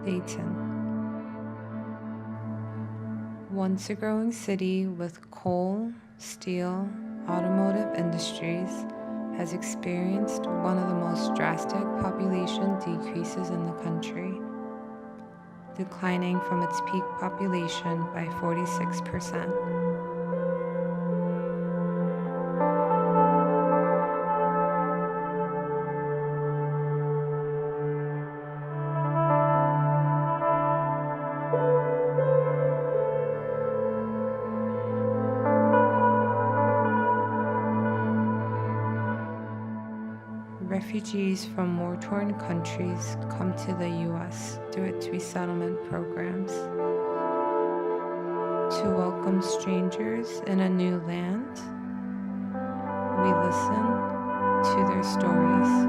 Dayton. Once a growing city with coal, steel, automotive industries, has experienced one of the most drastic population decreases in the country, declining from its peak population by 46%. Refugees from war-torn countries come to the U.S. through its resettlement programs. To welcome strangers in a new land, we listen to their stories.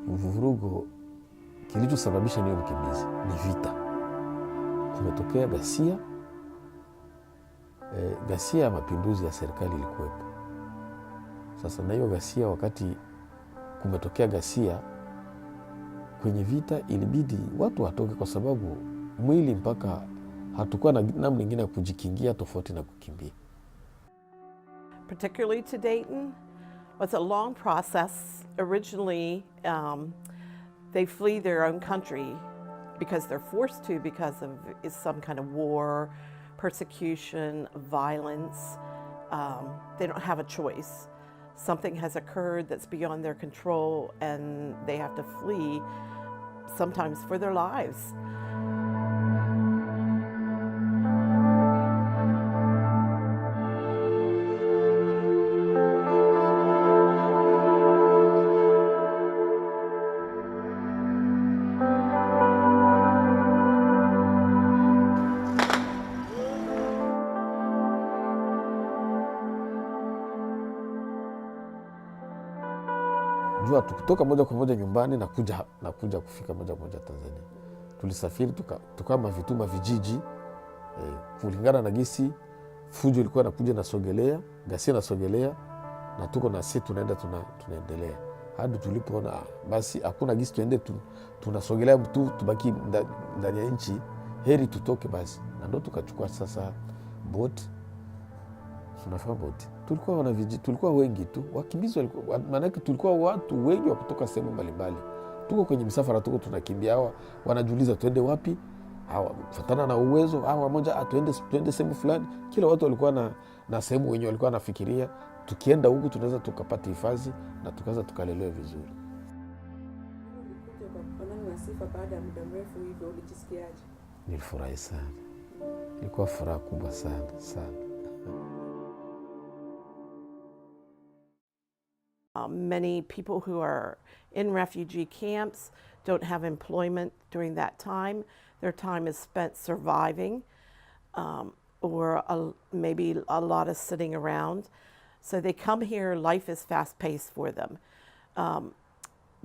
Vurugu kilichosababisha niwe mkimbizi ni vita. Kumetokea ghasia, ghasia ya mapinduzi ya serikali ilikuwepo. Sasa na hiyo ghasia, wakati kumetokea ghasia kwenye vita, ilibidi watu watoke kwa sababu mwili mpaka hatukuwa na namna nyingine ya kujikingia tofauti na kukimbia. Particularly to Dayton, was a long process. Originally, they flee their own country because they're forced to because of some kind of war, persecution, violence. They don't have a choice. Something has occurred that's beyond their control and they have to flee, sometimes for their lives. Jua tukitoka moja kwa moja nyumbani na kuja kufika moja kwa moja Tanzania. Tulisafiri tukama vituma vijiji kulingana na gisi fujo ilikuwa nakuja nasogelea, ghasia nasogelea, na tuko na sisi tunaendelea. Hadi tulipoona basi hakuna gisi tuende tunasogelea mtu tubaki ndani ya nchi, heri tutoke basi. Na ndo tukachukua sasa boat. Tunafanya boat. Tulikuwa wengi tu, wakimbizi walikuwa, maana yake tulikuwa watu wengi wa kutoka sehemu mbalimbali. Tuko kwenye msafara, tuko tunakimbia, hawa wanajiuliza tuende wapi? Hawa kufuatana na uwezo, hawa moja tuende sehemu fulani. Kila watu walikuwa na sehemu wenyewe walikuwa nafikiria, tukienda huku tunaweza tukapata hifadhi na tukaanza tukalelewa vizuri. Baada ya muda mrefu hivyo ulijisikiaje? Nilifurahi sana. Ilikuwa furaha kubwa sana sana. Many people who are in refugee camps don't have employment during that time. Their time is spent surviving, or maybe a lot of sitting around. So they come here, life is fast-paced for them.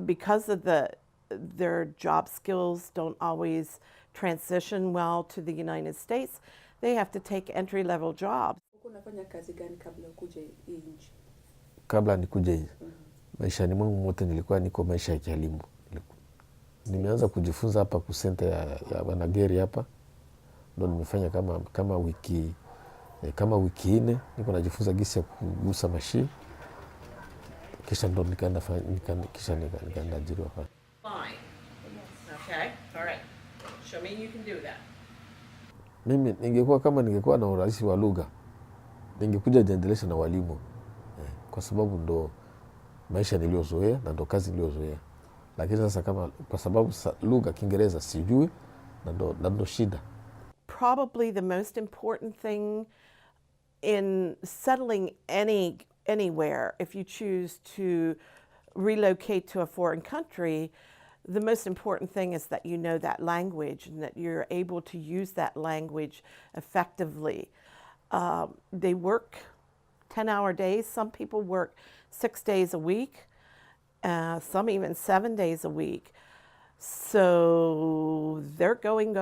Because of their job skills don't always transition well to the United States, they have to take entry-level jobs. Unafanya kazi gani kabla ukuje hii nchi? Kabla nikuje hii, maishani mwangu mote nilikuwa niko maisha ya kielimu. Nimeanza kujifunza hapa ku center ya Wanageri hapa. Ndio nimefanya kama wiki 4 niko najifunza gisi ya kugusa mashine. Kisha ndo nikaenda ajiriwa hapa. Fine. Okay. All right. Show me you can do that. Mimi ningekuwa na urahisi wa lugha, ningekuja jiendelesha na walimu. Kwa sababu ndo maisha niliozoea na ndo kazi niliozoea. Lakini sasa kwa sababu lugha Kiingereza sijui, na ndo shida. Probably the most important thing in settling anywhere, if you choose to relocate to a foreign country, The most important thing is that you know that language and that you're able to use that language effectively. They work 10-hour days. Some people work 6 days a week, some even 7 days a week. So they're going.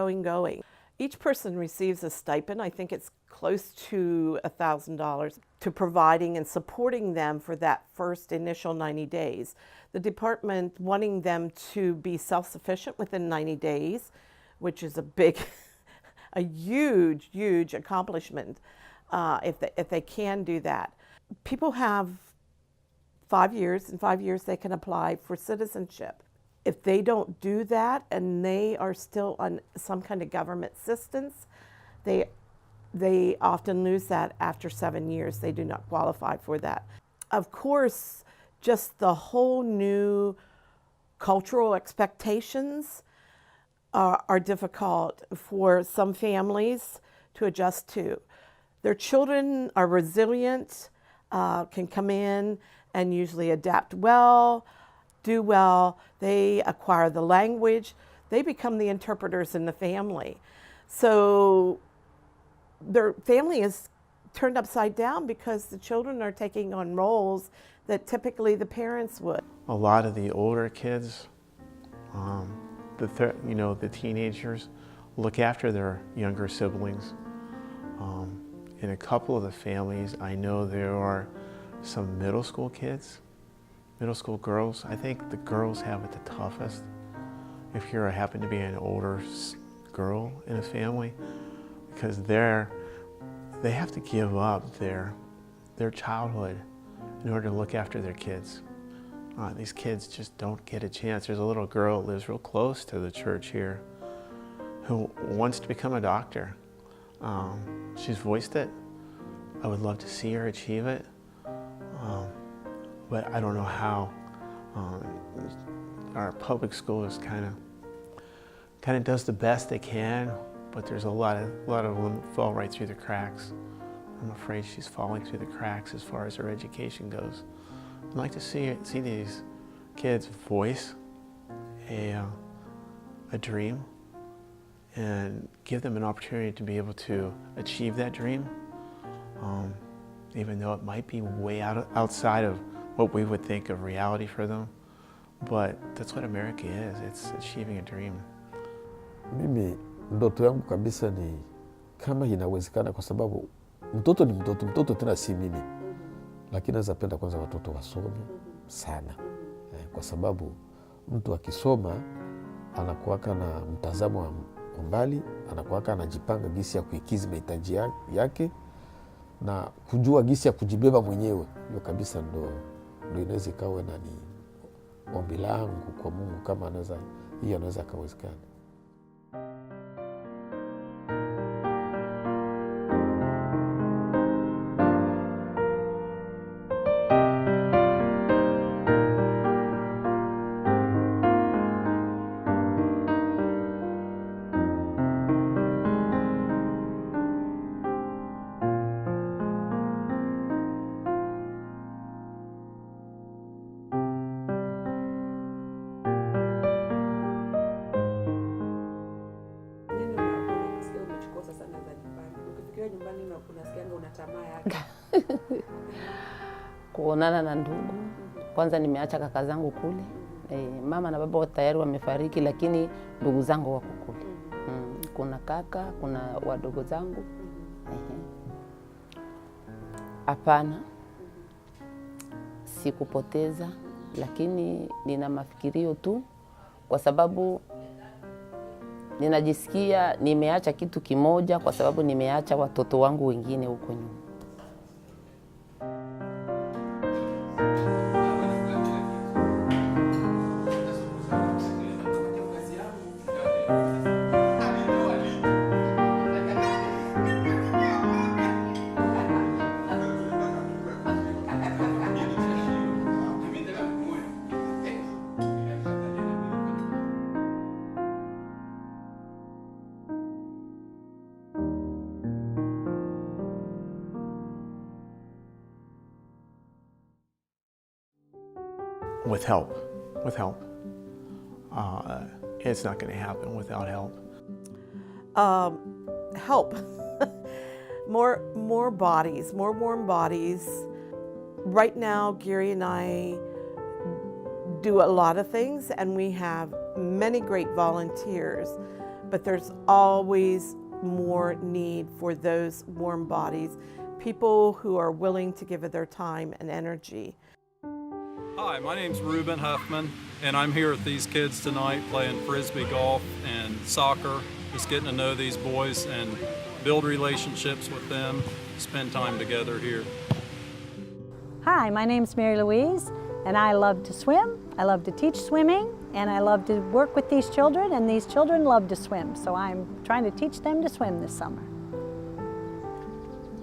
Each person receives a stipend. I think it's close to $1,000 to providing and supporting them for that first initial 90 days. The department wanting them to be self-sufficient within 90 days, which is a huge accomplishment if they can do that. People have 5 years. In 5 years they can apply for citizenship. If they don't do that and they are still on some kind of government assistance, they often lose that after 7 years. They do not qualify for that. Of course, just the whole new cultural expectations are difficult for some families to adjust to. Their children are resilient, can come in and usually adapt well, do well. They acquire the language. They become the interpreters in the family. So their family is turned upside down because the children are taking on roles that typically the parents would. A lot of the older kids, the teenagers, look after their younger siblings. In a couple of the families, I know there are some middle school kids, middle school girls. I think the girls have it the toughest. If you happen to be an older girl in a family, because they have to give up their childhood in order to look after their kids. These kids just don't get a chance. There's a little girl that lives real close to the church here who wants to become a doctor. She's voiced it. I would love to see her achieve it, but I don't know how. Our public school is kind of does the best they can, but there's a lot of them fall right through the cracks. I'm afraid she's falling through the cracks as far as her education goes. I'd like to see these kids voice a dream and give them an opportunity to be able to achieve that dream, even though it might be way outside of what we would think of reality for them. But that's what America is. It's achieving a dream. Mimi ndoto yangu kabisa ni kama inawezekana, kwa sababu mtoto ni mtoto tena si mimi, lakini naweza penda kwanza watoto wasome sana, kwa sababu mtu akisoma anakuwaka na mtazamo wa mbali, anakuwaka anajipanga gisi ya kuikizi mahitaji yake na kujua gisi ya kujibeba mwenyewe. Hiyo kabisa ndo inaweza ikawa na ni ombi langu kwa Mungu, kama anaweza kawezekana. Kuonana na ndugu. Kwanza nimeacha kaka zangu kule. Mama na baba tayari wamefariki, lakini ndugu zangu wako kule. Kuna kaka, kuna wadogo zangu. Hapana, sikupoteza, lakini nina mafikirio tu, kwa sababu ninajisikia nimeacha kitu kimoja, kwa sababu nimeacha watoto wangu wengine huko nyuma. With help. it's not going to happen without help. Help. more bodies, more warm bodies. Right now, Gary and I do a lot of things, and we have many great volunteers, but there's always more need for those warm bodies, people who are willing to give it their time and energy. Hi, my name's Ruben Huffman, and I'm here with these kids tonight playing frisbee golf and soccer, just getting to know these boys and build relationships with them, spend time together here. Hi, my name's Mary Louise, and I love to swim, I love to teach swimming, and I love to work with these children, and these children love to swim, so I'm trying to teach them to swim this summer.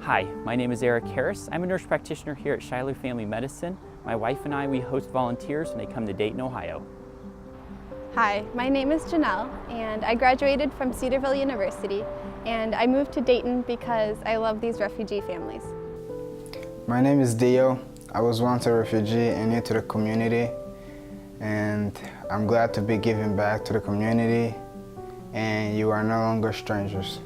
Hi, my name is Eric Harris. I'm a nurse practitioner here at Shiloh Family Medicine. My wife and I, we host volunteers when they come to Dayton, Ohio. Hi, my name is Janelle, and I graduated from Cedarville University, and I moved to Dayton because I love these refugee families. My name is Dio. I was once a refugee and new to the community, and I'm glad to be giving back to the community, and you are no longer strangers.